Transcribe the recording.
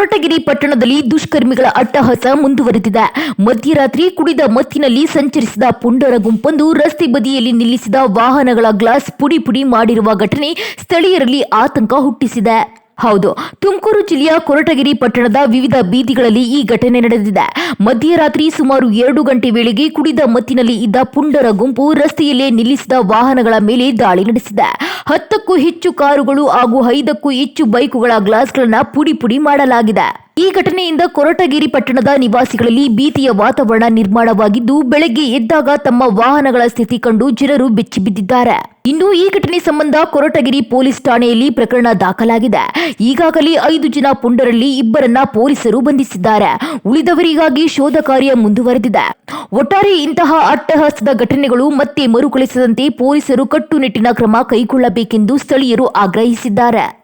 ಕೊರಟಗೆರೆ ಪಟ್ಟಣದಲ್ಲಿ ದುಷ್ಕರ್ಮಿಗಳ ಅಟ್ಟಹಾಸ ಮುಂದುವರೆದಿದೆ. ಮಧ್ಯರಾತ್ರಿ ಕುಡಿದ ಮತ್ತಿನಲ್ಲಿ ಸಂಚರಿಸಿದ ಪುಂಡರ ಗುಂಪೊಂದು ರಸ್ತೆ ಬದಿಯಲ್ಲಿ ನಿಲ್ಲಿಸಿದ ವಾಹನಗಳ ಗ್ಲಾಸ್ ಪುಡಿ ಪುಡಿ ಮಾಡಿರುವ ಘಟನೆ ಸ್ಥಳೀಯರಲ್ಲಿ ಆತಂಕ ಹುಟ್ಟಿಸಿದೆ. ಹೌದು, ತುಮಕೂರು ಜಿಲ್ಲೆಯ ಕೊರಟಗೆರೆ ಪಟ್ಟಣದ ವಿವಿಧ ಬೀದಿಗಳಲ್ಲಿ ಈ ಘಟನೆ ನಡೆದಿದೆ. ಮಧ್ಯರಾತ್ರಿ ಸುಮಾರು 2 ಗಂಟೆ ವೇಳೆಗೆ ಕುಡಿದ ಮತ್ತಿನಲ್ಲಿ ಇದ್ದ ಪುಂಡರ ಗುಂಪು ರಸ್ತೆಯಲ್ಲೇ ನಿಲ್ಲಿಸಿದ ವಾಹನಗಳ ಮೇಲೆ ದಾಳಿ ನಡೆಸಿದೆ. 10ಕ್ಕೂ ಹೆಚ್ಚು ಕಾರುಗಳು ಹಾಗೂ 5ಕ್ಕೂ ಹೆಚ್ಚು ಬೈಕುಗಳ ಗ್ಲಾಸ್ಗಳನ್ನು ಪುಡಿ ಪುಡಿ ಮಾಡಲಾಗಿದೆ. ಈ ಘಟನೆಯಿಂದ ಕೊರಟಗೆರೆ ಪಟ್ಟಣದ ನಿವಾಸಿಗಳಲ್ಲಿ ಭೀತಿಯ ವಾತಾವರಣ ನಿರ್ಮಾಣವಾಗಿದ್ದು, ಬೆಳಗ್ಗೆ ಎದ್ದಾಗ ತಮ್ಮ ವಾಹನಗಳ ಸ್ಥಿತಿ ಕಂಡು ಜನರು ಬೆಚ್ಚಿಬಿದ್ದಿದ್ದಾರೆ. ಇನ್ನು ಈ ಘಟನೆ ಸಂಬಂಧ ಕೊರಟಗೆರೆ ಪೊಲೀಸ್ ಠಾಣೆಯಲ್ಲಿ ಪ್ರಕರಣ ದಾಖಲಾಗಿದೆ. ಈಗಾಗಲೇ 5 ಜನ ಪುಂಡರಲ್ಲಿ 2ರನ್ನ ಪೊಲೀಸರು ಬಂಧಿಸಿದ್ದಾರೆ. ಉಳಿದವರಿಗಾಗಿ ಶೋಧ ಕಾರ್ಯ ಮುಂದುವರೆದಿದೆ. ಒಟ್ಟಾರೆ ಇಂತಹ ಅಟ್ಟಹಾಸದ ಘಟನೆಗಳು ಮತ್ತೆ ಮರುಕಳಿಸದಂತೆ ಪೊಲೀಸರು ಕಟ್ಟುನಿಟ್ಟಿನ ಕ್ರಮ ಕೈಗೊಳ್ಳಬೇಕೆಂದು ಸ್ಥಳೀಯರು ಆಗ್ರಹಿಸಿದ್ದಾರೆ.